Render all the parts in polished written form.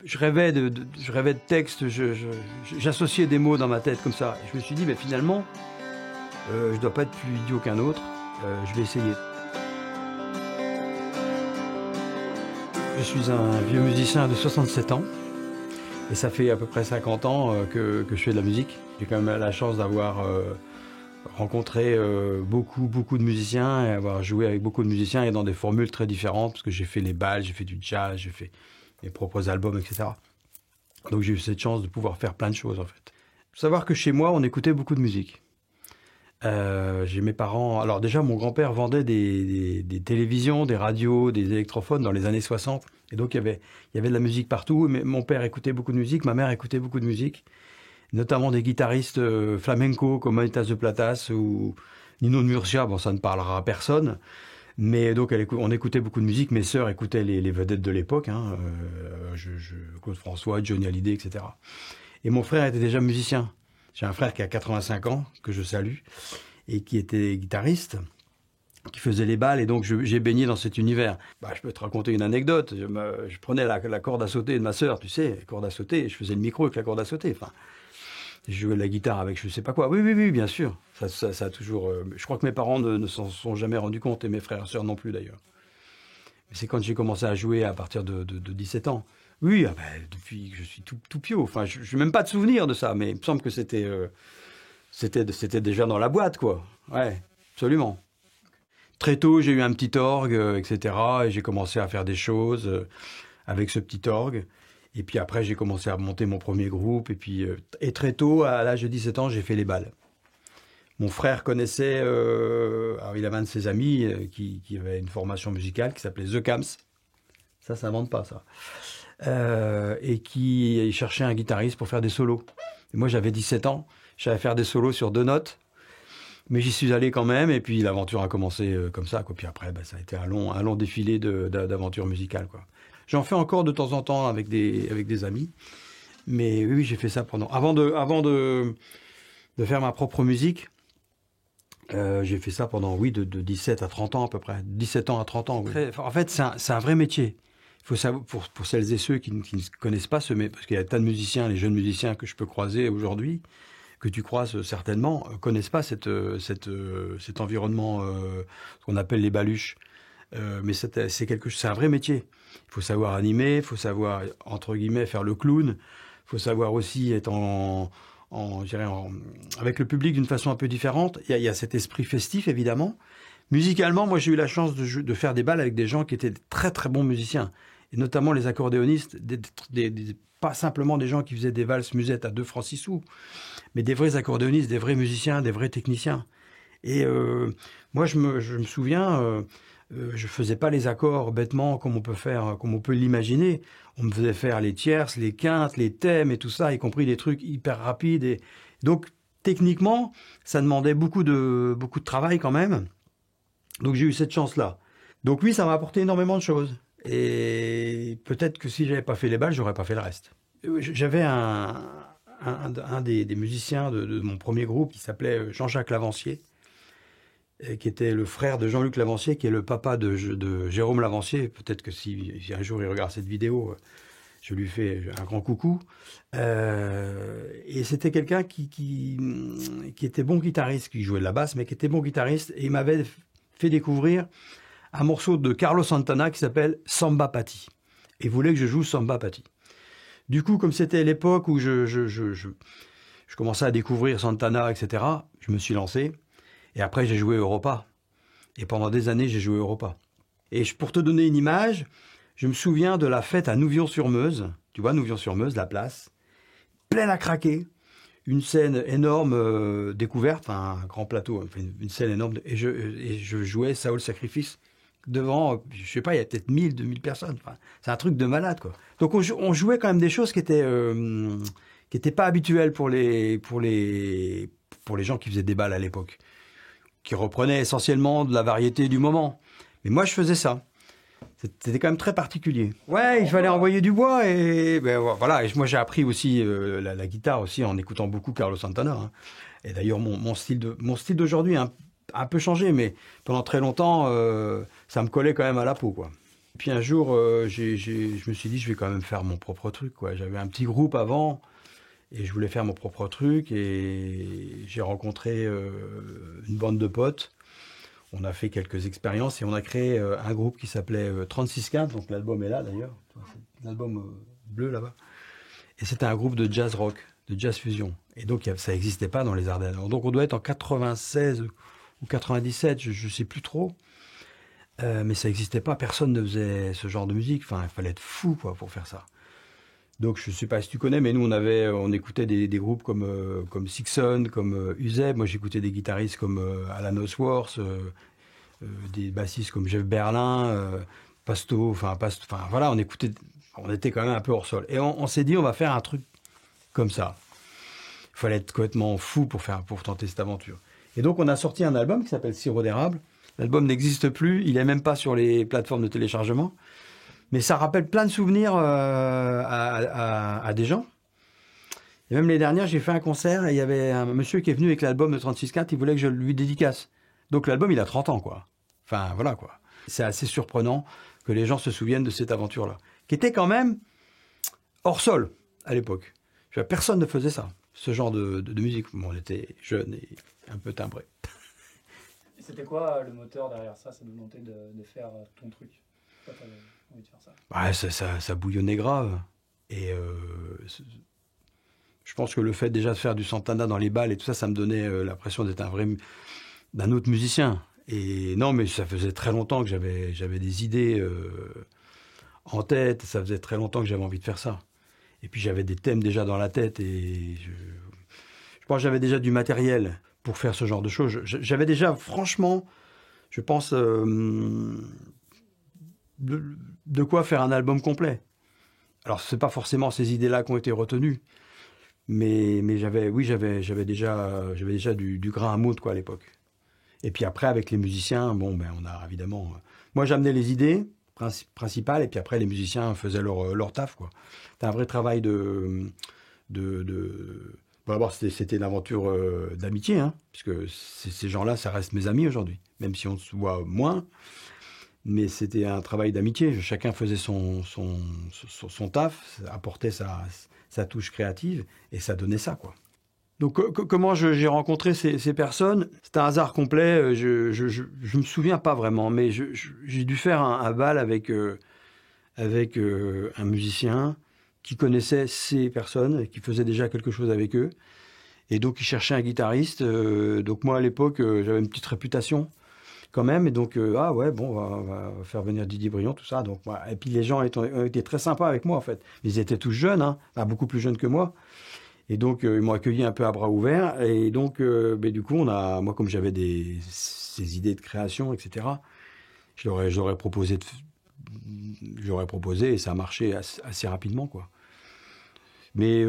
je rêvais de textes, j'associais des mots dans ma tête comme ça. Et je me suis dit, mais finalement, je dois pas être plus idiot qu'un autre, je vais essayer. Je suis un vieux musicien de 67 ans et ça fait à peu près 50 ans que je fais de la musique. J'ai quand même la chance d'avoir rencontré beaucoup de musiciens et avoir joué avec beaucoup de musiciens et dans des formules très différentes parce que j'ai fait les bals, j'ai fait du jazz, j'ai fait mes propres albums, etc. Donc j'ai eu cette chance de pouvoir faire plein de choses en fait. Il faut savoir que chez moi, on écoutait beaucoup de musique. J'ai mes parents... Alors déjà, mon grand-père vendait des télévisions, des radios, des électrophones dans les années 60. Et donc, il y avait de la musique partout. Mais mon père écoutait beaucoup de musique, ma mère écoutait beaucoup de musique. Notamment des guitaristes flamenco comme Manitas de Platas ou Nino de Murcia. Bon, ça ne parlera à personne. Mais donc, on écoutait beaucoup de musique. Mes sœurs écoutaient les vedettes de l'époque. Hein, Claude François, Johnny Hallyday, etc. Et mon frère était déjà musicien. J'ai un frère qui a 85 ans, que je salue, et qui était guitariste, qui faisait les bals, et donc j'ai baigné dans cet univers. Je peux te raconter une anecdote. Je prenais la corde à sauter de ma sœur, tu sais, la corde à sauter, et je faisais le micro avec la corde à sauter. Enfin, je jouais de la guitare avec je sais pas quoi. Oui, bien sûr. Ça a toujours... je crois que mes parents ne s'en sont jamais rendus compte, et mes frères et sœurs non plus d'ailleurs. Mais c'est quand j'ai commencé à jouer à partir de 17 ans. Oui, depuis que je suis tout piot. Enfin, je n'ai même pas de souvenir de ça, mais il me semble que c'était déjà dans la boîte, quoi. Ouais, absolument. Très tôt, j'ai eu un petit orgue, etc. Et j'ai commencé à faire des choses avec ce petit orgue. Et puis après, j'ai commencé à monter mon premier groupe. Et très tôt, à l'âge de 17 ans, j'ai fait les bals. Mon frère connaissait... alors il avait un de ses amis qui avait une formation musicale qui s'appelait The Camps. Ça s'invente pas, ça. Et qui cherchait un guitariste pour faire des solos. Et moi, j'avais 17 ans, je savais faire des solos sur 2 notes, mais j'y suis allé quand même, et puis l'aventure a commencé comme ça, quoi. Puis après, ça a été un long défilé d'aventures musicales, quoi. J'en fais encore de temps en temps avec des amis, mais oui, j'ai fait ça avant de faire ma propre musique. J'ai fait ça pendant, de 17 à 30 ans à peu près, 17 ans à 30 ans. Oui. En fait, c'est un vrai métier. Il faut savoir, pour celles et ceux qui ne connaissent pas parce qu'il y a tas de musiciens, les jeunes musiciens que je peux croiser aujourd'hui, que tu croises certainement, connaissent pas cet environnement, ce qu'on appelle les baluches. Mais c'est un vrai métier. Il faut savoir animer, il faut savoir, entre guillemets, faire le clown. Il faut savoir aussi être avec le public d'une façon un peu différente. Il y a cet esprit festif, évidemment. Musicalement, moi, j'ai eu la chance de faire des bals avec des gens qui étaient de très, très bons musiciens. Et notamment les accordéonistes, pas simplement des gens qui faisaient des valses musettes à 2 francs 6 sous, mais des vrais accordéonistes, des vrais musiciens, des vrais techniciens. Et moi, je me souviens, je faisais pas les accords bêtement comme on peut l'imaginer. On me faisait faire les tierces, les quintes, les thèmes et tout ça, y compris des trucs hyper rapides. Et donc, techniquement, ça demandait beaucoup de travail quand même. Donc, j'ai eu cette chance-là. Donc oui, ça m'a apporté énormément de choses. Et peut-être que si j'avais pas fait les balles, j'aurais pas fait le reste. J'avais un des musiciens de mon premier groupe qui s'appelait Jean-Jacques Lavancier, qui était le frère de Jean-Luc Lavancier, qui est le papa de Jérôme Lavancier. Peut-être que si un jour il regarde cette vidéo, je lui fais un grand coucou. Et c'était quelqu'un qui était bon guitariste, qui jouait de la basse, mais qui était bon guitariste. Et il m'avait fait découvrir un morceau de Carlos Santana qui s'appelle Samba Pati. Et voulait que je joue Samba Pati. Du coup, comme c'était l'époque où je commençais à découvrir Santana, etc., je me suis lancé. Et après, j'ai joué Europa. Et pendant des années, j'ai joué Europa. Et pour te donner une image, je me souviens de la fête à Nouvion-sur-Meuse. Tu vois, Nouvion-sur-Meuse, la place. Pleine à craquer. Une scène énorme découverte, un grand plateau, une scène énorme. Et je jouais Saul Sacrifice devant, je sais pas, il y a peut-être 1000, 2000 personnes. Enfin, c'est un truc de malade, quoi. Donc on jouait quand même des choses qui étaient pas habituelles pour les gens qui faisaient des balles à l'époque, qui reprenaient essentiellement de la variété du moment. Mais moi, je faisais ça. C'était quand même très particulier. Ouais, il fallait envoyer du bois et voilà. Et moi, j'ai appris aussi la guitare aussi en écoutant beaucoup Carlos Santana. Hein. Et d'ailleurs, mon style d'aujourd'hui a un peu changé, mais pendant très longtemps, ça me collait quand même à la peau, quoi. Puis un jour, je me suis dit, je vais quand même faire mon propre truc, quoi. J'avais un petit groupe avant et je voulais faire mon propre truc et j'ai rencontré une bande de potes. On a fait quelques expériences et on a créé un groupe qui s'appelait 3615, donc l'album est là d'ailleurs, c'est l'album bleu là-bas. Et c'était un groupe de jazz rock, de jazz fusion. Et donc ça n'existait pas dans les Ardennes. Donc on doit être en 96 ou 97, je ne sais plus trop. Mais ça n'existait pas, personne ne faisait ce genre de musique. Enfin, il fallait être fou quoi, pour faire ça. Donc je ne sais pas si tu connais, mais nous on écoutait des groupes comme Sixon, comme Uzeb. Moi j'écoutais des guitaristes comme Alan Osworth, des bassistes comme Jeff Berlin, Pasto. Enfin voilà, on était quand même un peu hors sol. Et on s'est dit on va faire un truc comme ça. Il fallait être complètement fou pour tenter cette aventure. Et donc on a sorti un album qui s'appelle Sirop d'érable. L'album n'existe plus, il est même pas sur les plateformes de téléchargement. Mais ça rappelle plein de souvenirs à des gens. Et même les dernières, j'ai fait un concert et il y avait un monsieur qui est venu avec l'album de 36.4, il voulait que je lui dédicace. Donc l'album, il a 30 ans, quoi. Enfin, voilà, quoi. C'est assez surprenant que les gens se souviennent de cette aventure-là, qui était quand même hors sol à l'époque. Personne ne faisait ça, ce genre de musique. Bon, on était jeunes et un peu timbrés. C'était quoi le moteur derrière ça, cette volonté de faire ton truc? Pourquoi tu avais envie de faire ça? Ouais, ça bouillonnait grave. Et je pense que le fait déjà de faire du Santana dans les balles et tout ça, ça me donnait l'impression d'être d'un autre musicien. Et non, mais ça faisait très longtemps que j'avais des idées en tête. Ça faisait très longtemps que j'avais envie de faire ça. Et puis j'avais des thèmes déjà dans la tête et je pense que j'avais déjà du matériel pour faire ce genre de choses. J'avais déjà, franchement, je pense, de quoi faire un album complet. Alors, c'est pas forcément ces idées-là qui ont été retenues, mais j'avais déjà du grain à moudre, quoi, à l'époque. Et puis après, avec les musiciens, bon, on a évidemment... moi, j'amenais les idées principales, et puis après, les musiciens faisaient leur taf, quoi. C'était un vrai travail Bon, d'abord, c'était une aventure d'amitié, hein, puisque ces gens-là, ça reste mes amis aujourd'hui, même si on se voit moins. Mais c'était un travail d'amitié. Chacun faisait son taf, apportait sa touche créative, et ça donnait ça, quoi. Donc, comment j'ai rencontré ces personnes? C'est un hasard complet. Je me souviens pas vraiment, mais j'ai dû faire un bal avec un musicien qui connaissait ces personnes et qui faisait déjà quelque chose avec eux. Et donc, il cherchait un guitariste. Donc, moi, à l'époque, j'avais une petite réputation quand même. Et donc, ah ouais, bon, on va faire venir Didier Briand, tout ça. Donc, voilà. Et puis, les gens ont été très sympas avec moi, en fait. Ils étaient tous jeunes, hein, enfin, beaucoup plus jeunes que moi. Et donc, ils m'ont accueilli un peu à bras ouverts. Et donc, du coup, moi, comme j'avais ces idées de création, etc., j'aurais proposé et ça a marché assez rapidement, quoi. Mais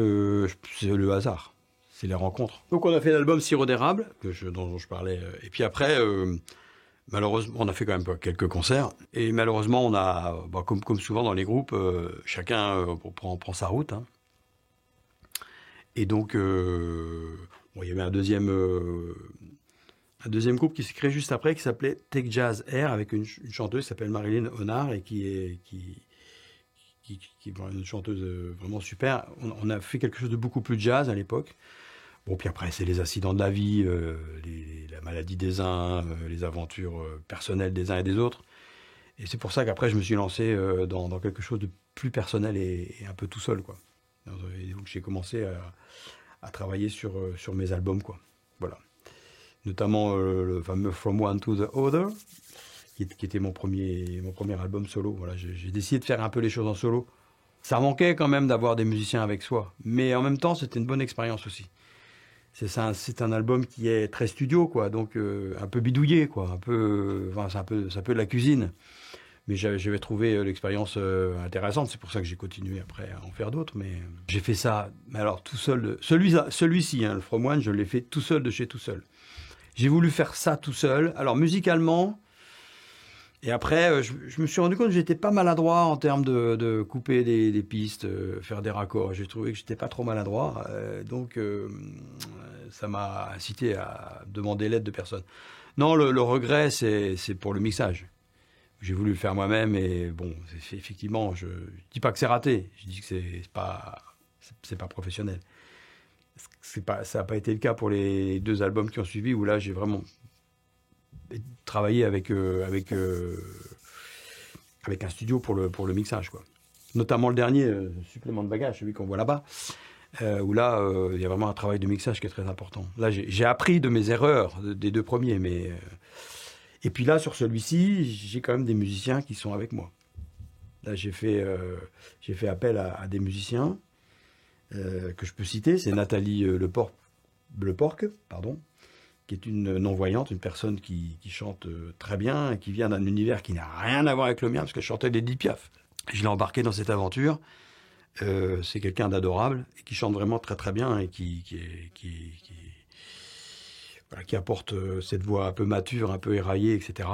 c'est le hasard, c'est les rencontres. Donc on a fait l'album Sirop d'érable, dont je parlais. Et puis après, malheureusement, on a fait quand même quelques concerts. Et malheureusement, on a, comme souvent dans les groupes, chacun prend sa route. Hein. Et donc, il y avait un deuxième groupe qui s'est créé juste après, qui s'appelait Take Jazz Air, avec une chanteuse qui s'appelle Marilyn Honard, et qui est une chanteuse vraiment super. On a fait quelque chose de beaucoup plus jazz à l'époque. Bon, puis après, c'est les accidents de la vie, la maladie des uns, les aventures personnelles des uns et des autres. Et c'est pour ça qu'après, je me suis lancé dans quelque chose de plus personnel et un peu tout seul, quoi. Et donc, j'ai commencé à travailler sur mes albums, quoi. Voilà. Notamment le fameux From One to the Other, qui était mon premier album solo. Voilà, j'ai décidé de faire un peu les choses en solo. Ça manquait quand même d'avoir des musiciens avec soi, mais en même temps, c'était une bonne expérience aussi. C'est un album qui est très studio, quoi, donc un peu bidouillé, quoi, c'est un peu de la cuisine. Mais j'avais trouvé l'expérience intéressante, c'est pour ça que j'ai continué après à en faire d'autres. Mais j'ai fait ça, mais alors tout seul. Celui-ci, hein, le From One, je l'ai fait tout seul de chez tout seul. J'ai voulu faire ça tout seul. Alors musicalement, et après, je me suis rendu compte que j'étais pas maladroit en termes de couper des pistes, faire des raccords. J'ai trouvé que j'étais pas trop maladroit, donc ça m'a incité à demander l'aide de personne. Non, le regret, c'est pour le mixage. j'ai voulu le faire moi-même. Et bon, effectivement, je dis pas que c'est raté. Je dis que c'est pas professionnel. Ça n'a pas été le cas pour les 2 albums qui ont suivi, où là, j'ai vraiment travaillé avec un studio pour le mixage, quoi. Notamment le dernier, Supplément de bagage, celui qu'on voit là-bas, où là, il y a vraiment un travail de mixage qui est très important. Là, j'ai appris de mes erreurs des 2 premiers, mais... Et puis là, sur celui-ci, j'ai quand même des musiciens qui sont avec moi. Là, j'ai fait appel à des musiciens que je peux citer. C'est Nathalie Leporc, qui est une non-voyante, une personne qui chante très bien et qui vient d'un univers qui n'a rien à voir avec le mien, parce qu'elle chantait d'Edith Piaf. Je l'ai embarqué dans cette aventure. C'est quelqu'un d'adorable et qui chante vraiment très très bien et qui apporte cette voix un peu mature, un peu éraillée, etc.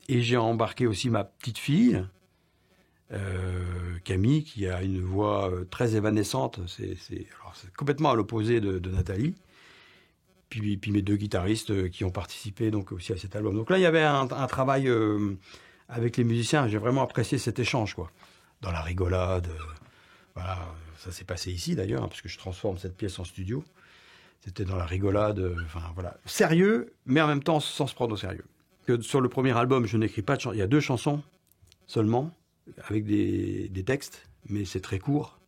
Et j'ai embarqué aussi ma petite fille, Camille, qui a une voix très évanescente. C'est complètement à l'opposé de Nathalie. Puis mes 2 guitaristes qui ont participé donc aussi à cet album. Donc là, il y avait un travail avec les musiciens. J'ai vraiment apprécié cet échange, quoi. Dans la rigolade. Voilà, ça s'est passé ici d'ailleurs, hein, parce que je transforme cette pièce en studio. C'était dans la rigolade. Enfin voilà, sérieux, mais en même temps sans se prendre au sérieux. Sur le premier album, je n'écris pas de chansons. Il y a 2 chansons seulement, avec des textes, mais c'est très court.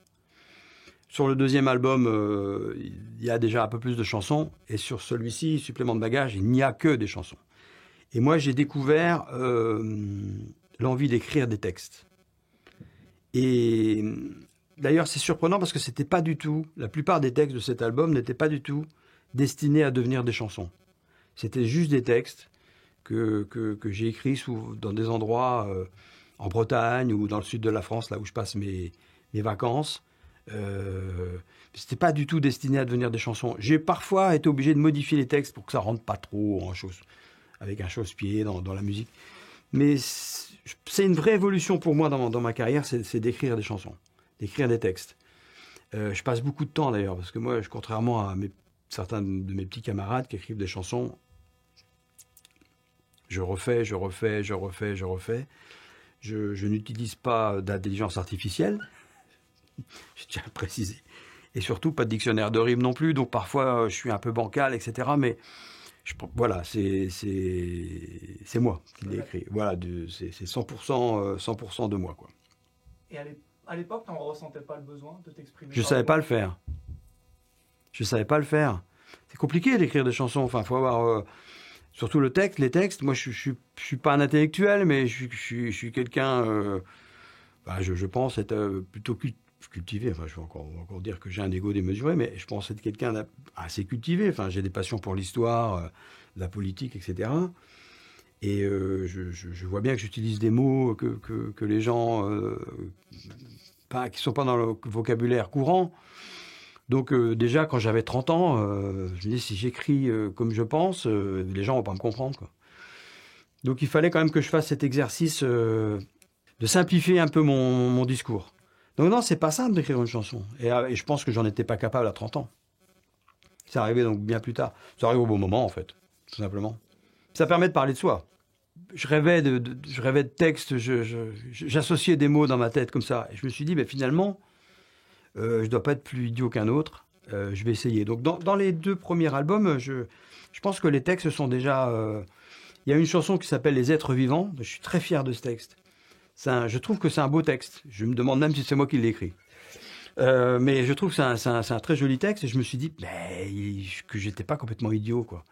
Sur le deuxième album, il y a déjà un peu plus de chansons. Et sur celui-ci, Supplément de bagage, il n'y a que des chansons. Et moi, j'ai découvert l'envie d'écrire des textes. Et d'ailleurs, c'est surprenant parce que c'était pas du tout... La plupart des textes de cet album n'étaient pas du tout destinés à devenir des chansons. C'était juste des textes que j'ai écrits dans des endroits en Bretagne ou dans le sud de la France, là où je passe mes vacances. C'était pas du tout destiné à devenir des chansons. J'ai parfois été obligé de modifier les textes pour que ça rentre pas trop avec un chausse-pied dans la musique. Mais c'est une vraie évolution pour moi dans ma carrière, c'est d'écrire des chansons, d'écrire des textes. Je passe beaucoup de temps d'ailleurs, parce que moi, contrairement à certains de mes petits camarades qui écrivent des chansons, je refais. Je n'utilise pas d'intelligence artificielle, je tiens à préciser. Et surtout, pas de dictionnaire de rimes non plus, donc parfois je suis un peu bancal, etc. Mais voilà, c'est moi qui l'ai écrit. Voilà, c'est 100% de moi, quoi. Et à l'époque, tu n'en ressentais pas le besoin de t'exprimer? Je ne savais pas le faire. C'est compliqué d'écrire des chansons. Enfin, il faut avoir... surtout les textes. Moi, je suis pas un intellectuel, mais je suis quelqu'un... je pense être plutôt cultivé. Enfin, je vais encore dire que j'ai un ego démesuré, mais je pense être quelqu'un d'assez cultivé. Enfin, j'ai des passions pour l'histoire, la politique, etc. Et je vois bien que j'utilise des mots que les gens qui sont pas dans le vocabulaire courant. Donc déjà, quand j'avais 30 ans, je me dis, si j'écris comme je pense, les gens vont pas me comprendre, quoi. Donc il fallait quand même que je fasse cet exercice de simplifier un peu mon discours. Donc non, c'est pas simple d'écrire une chanson. Et je pense que j'en étais pas capable à 30 ans. C'est arrivé donc bien plus tard. Ça arrive au bon moment, en fait, tout simplement. Ça permet de parler de soi. Je rêvais de textes, j'associais des mots dans ma tête comme ça. Et je me suis dit, finalement, je dois pas être plus idiot qu'un autre. Je vais essayer. Donc dans les 2 premiers albums, je pense que les textes sont déjà... Il y a une chanson qui s'appelle Les êtres vivants. Je suis très fier de ce texte. Je trouve que c'est un beau texte. Je me demande même si c'est moi qui l'ai écrit. Mais je trouve que c'est un très joli texte. Et je me suis dit que j'étais pas complètement idiot, quoi.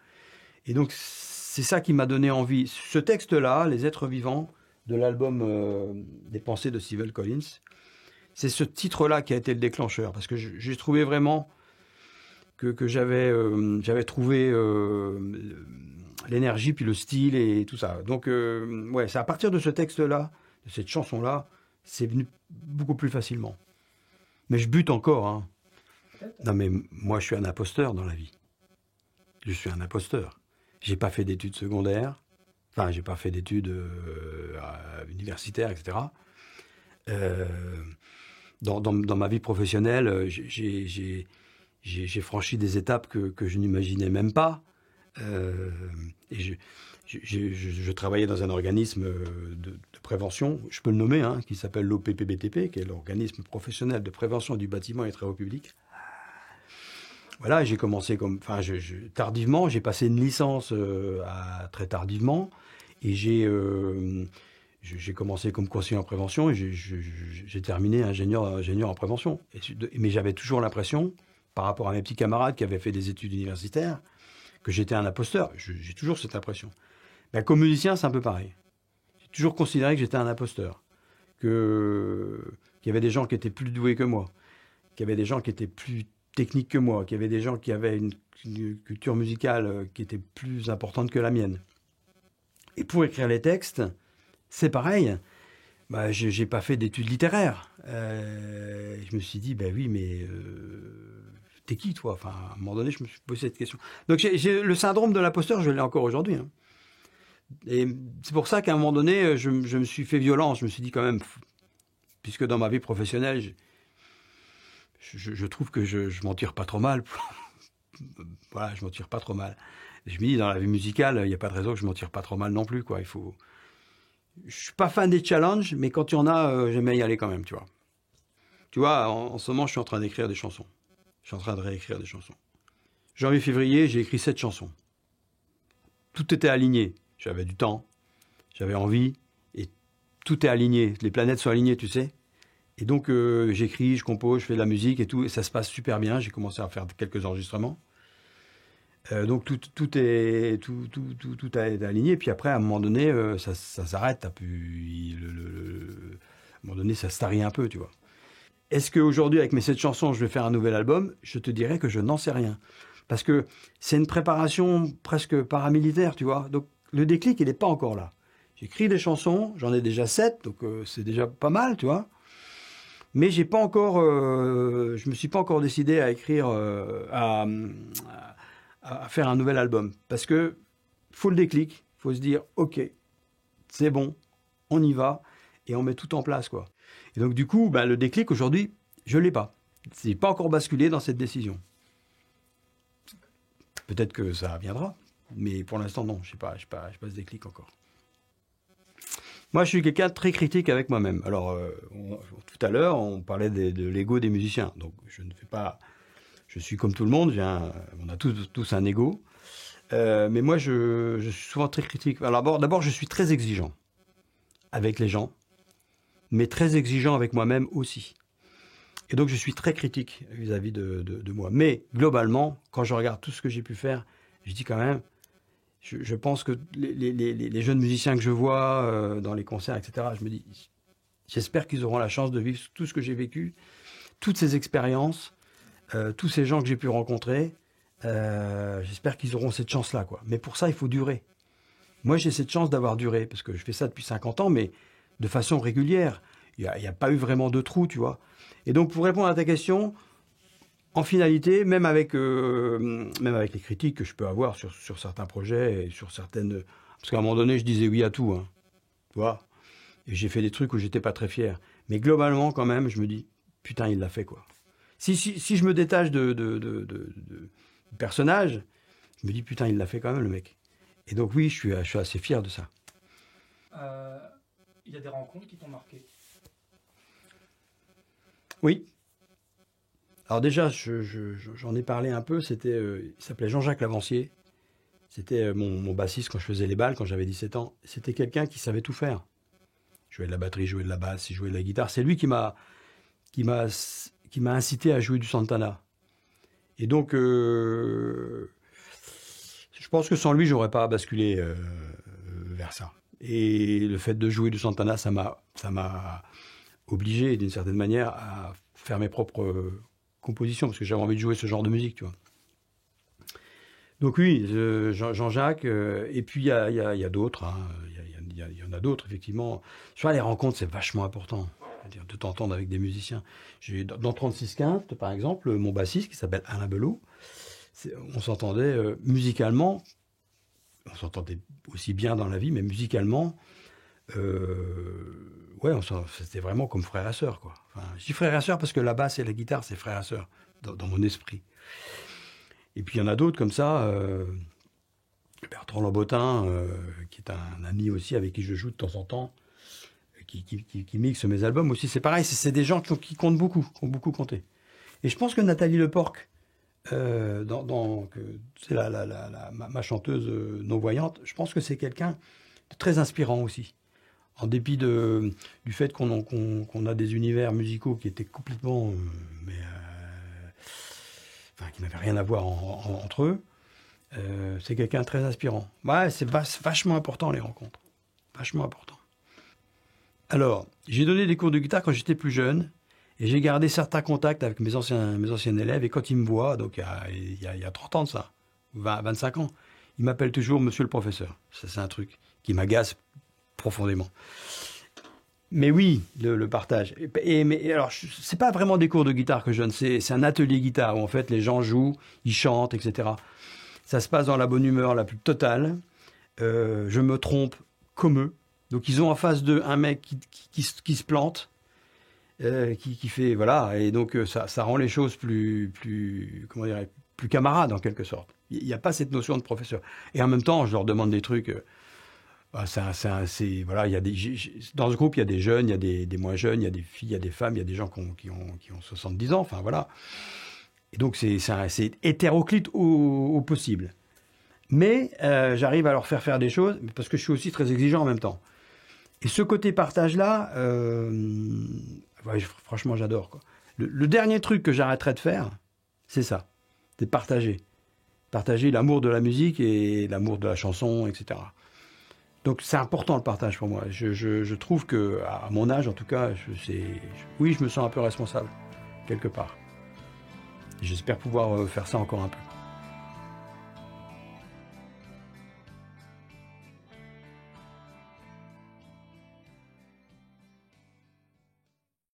Et donc, c'est ça qui m'a donné envie. Ce texte-là, Les êtres vivants, de l'album des pensées de Stephen Collins, c'est ce titre-là qui a été le déclencheur. Parce que j'ai trouvé vraiment que j'avais trouvé l'énergie, puis le style et tout ça. Donc, c'est à partir de ce texte-là, de cette chanson-là, c'est venu beaucoup plus facilement. Mais je bute encore, hein. Non, mais moi, je suis un imposteur dans la vie. Je suis un imposteur. J'ai pas fait d'études secondaires. Enfin, j'ai pas fait d'études universitaires, etc. Dans ma vie professionnelle, j'ai franchi des étapes que je n'imaginais même pas. Et je travaillais dans un organisme de prévention, je peux le nommer, hein, qui s'appelle l'OPPBTP, qui est l'organisme professionnel de prévention du bâtiment et des travaux publics. Voilà, j'ai commencé tardivement, j'ai passé une licence très tardivement, et j'ai commencé comme conseiller en prévention, et j'ai terminé ingénieur en prévention. Mais j'avais toujours l'impression, par rapport à mes petits camarades qui avaient fait des études universitaires, que j'étais un imposteur. J'ai toujours cette impression. Ben, comme musicien, c'est un peu pareil. J'ai toujours considéré que j'étais un imposteur. Qu'il y avait des gens qui étaient plus doués que moi. Qu'il y avait des gens qui étaient plus techniques que moi. Qu'il y avait des gens qui avaient une culture musicale qui était plus importante que la mienne. Et pour écrire les textes, c'est pareil. Ben, je n'ai pas fait d'études littéraires. Je me suis dit, ben oui, mais... t'es qui, toi? Enfin, à un moment donné, je me suis posé cette question. Donc, j'ai le syndrome de l'imposteur, je l'ai encore aujourd'hui. Hein. Et c'est pour ça qu'à un moment donné, je me suis fait violence. Je me suis dit quand même, puisque dans ma vie professionnelle, je trouve que je m'en tire pas trop mal. Voilà, je m'en tire pas trop mal. Et je me dis, dans la vie musicale, il n'y a pas de raison que je m'en tire pas trop mal non plus, quoi. Je suis pas fan des challenges, mais quand il y en a, j'aime bien y aller quand même, tu vois. Tu vois, en ce moment, je suis en train d'écrire des chansons. Je suis en train de réécrire des chansons. Janvier-février, j'ai écrit 7 chansons. Tout était aligné. J'avais du temps, j'avais envie, et tout est aligné. Les planètes sont alignées, tu sais. Et donc, j'écris, je compose, je fais de la musique et tout, et ça se passe super bien. J'ai commencé à faire quelques enregistrements. Donc, tout a été aligné. Puis après, à un moment donné, ça s'arrête. À un moment donné, ça se tarit un peu, tu vois. Est-ce qu'aujourd'hui, avec mes 7 chansons, je vais faire un nouvel album? Je te dirais que je n'en sais rien. Parce que c'est une préparation presque paramilitaire, tu vois. Donc, le déclic, il n'est pas encore là. J'écris des chansons, j'en ai déjà 7, donc c'est déjà pas mal, tu vois. Mais j'ai pas encore, je me suis pas encore décidé à écrire, à faire un nouvel album. Parce que faut le déclic, faut se dire, ok, c'est bon, on y va, et on met tout en place, quoi. Et donc, du coup, le déclic, aujourd'hui, je ne l'ai pas. Je n'ai pas encore basculé dans cette décision. Peut-être que ça viendra, mais pour l'instant, non, je n'ai pas ce déclic encore. Moi, je suis quelqu'un de très critique avec moi-même. Alors, tout à l'heure, on parlait de l'ego des musiciens. Donc, je suis comme tout le monde, on a tous un ego. Mais moi, je suis souvent très critique. Alors, d'abord, je suis très exigeant avec les gens, mais très exigeant avec moi-même aussi. Et donc, je suis très critique vis-à-vis de moi. Mais, globalement, quand je regarde tout ce que j'ai pu faire, je dis quand même, je pense que les jeunes musiciens que je vois dans les concerts, etc., je me dis, j'espère qu'ils auront la chance de vivre tout ce que j'ai vécu, toutes ces expériences, tous ces gens que j'ai pu rencontrer. J'espère qu'ils auront cette chance-là, quoi. Mais pour ça, il faut durer. Moi, j'ai cette chance d'avoir duré, parce que je fais ça depuis 50 ans, mais de façon régulière. Il n'y a pas eu vraiment de trou, tu vois. Et donc, pour répondre à ta question, en finalité, même avec les critiques que je peux avoir sur certains projets, et sur certaines... Parce qu'à un moment donné, je disais oui à tout, hein, tu vois. Et j'ai fait des trucs où j'étais pas très fier. Mais globalement, quand même, je me dis, putain, il l'a fait, quoi. Si je me détache du personnage, je me dis, putain, il l'a fait quand même, le mec. Et donc, oui, je suis assez fier de ça. Il y a des rencontres qui t'ont marqué? Oui. Alors déjà, j'en ai parlé un peu, il s'appelait Jean-Jacques Lavancier. C'était mon bassiste quand je faisais les balles, quand j'avais 17 ans. C'était quelqu'un qui savait tout faire. Il jouait de la batterie, il jouait de la basse, il jouait de la guitare. C'est lui qui m'a incité à jouer du Santana. Et donc, je pense que sans lui, j'aurais pas basculé vers ça. Et le fait de jouer du Santana, ça m'a obligé, d'une certaine manière, à faire mes propres compositions, parce que j'avais envie de jouer ce genre de musique, tu vois. Donc oui, Jean-Jacques, et puis il y a d'autres, hein, il y en a d'autres, effectivement. Tu vois, les rencontres, c'est vachement important, c'est-à-dire de t'entendre avec des musiciens. Dans 36 Quintes, par exemple, mon bassiste, qui s'appelle Alain Belot, on s'entendait musicalement, on s'entendait aussi bien dans la vie, mais musicalement, ouais, c'était vraiment comme frère et sœur, quoi. Enfin, je dis frère et sœur parce que la basse et la guitare, c'est frère et sœur, dans mon esprit. Et puis il y en a d'autres comme ça. Bertrand Lobotin, qui est un ami aussi avec qui je joue de temps en temps, qui mixe mes albums aussi. C'est pareil, c'est des gens qui comptent beaucoup, qui ont beaucoup compté. Et je pense que Nathalie Leporc, c'est ma chanteuse non-voyante, je pense que c'est quelqu'un de très inspirant aussi. En dépit du fait qu'on a des univers musicaux qui étaient complètement... qui n'avaient rien à voir entre eux, c'est quelqu'un de très inspirant. Ouais, c'est vachement important les rencontres. Vachement important. Alors, j'ai donné des cours de guitare quand j'étais plus jeune, et j'ai gardé certains contacts avec mes anciens élèves, et quand ils me voient, donc il y a 30 ans de ça, 25 ans, ils m'appellent toujours Monsieur le Professeur. Ça, c'est un truc qui m'agace profondément. Mais oui, le partage. Mais alors, c'est pas vraiment des cours de guitare que je donne, c'est un atelier guitare où en fait les gens jouent, ils chantent, etc. Ça se passe dans la bonne humeur la plus totale. Je me trompe comme eux. Donc ils ont en face d'eux un mec qui se plante, qui fait voilà, et donc ça rend les choses plus comment dirais, plus camarades en quelque sorte. Il n'y a pas cette notion de professeur. Et en même temps, je leur demande des trucs. Voilà, dans ce groupe, il y a des jeunes, il y a des moins jeunes, il y a des filles, il y a des femmes, il y a des gens qui ont 70 ans, enfin voilà. Et donc c'est hétéroclite au possible. Mais j'arrive à leur faire des choses, parce que je suis aussi très exigeant en même temps. Et ce côté partage-là, franchement, j'adore, quoi. Le dernier truc que j'arrêterai de faire, c'est ça. C'est partager. Partager l'amour de la musique et l'amour de la chanson, etc. Donc c'est important le partage pour moi. Je trouve que, à mon âge en tout cas, oui, je me sens un peu responsable, quelque part. J'espère pouvoir faire ça encore un peu.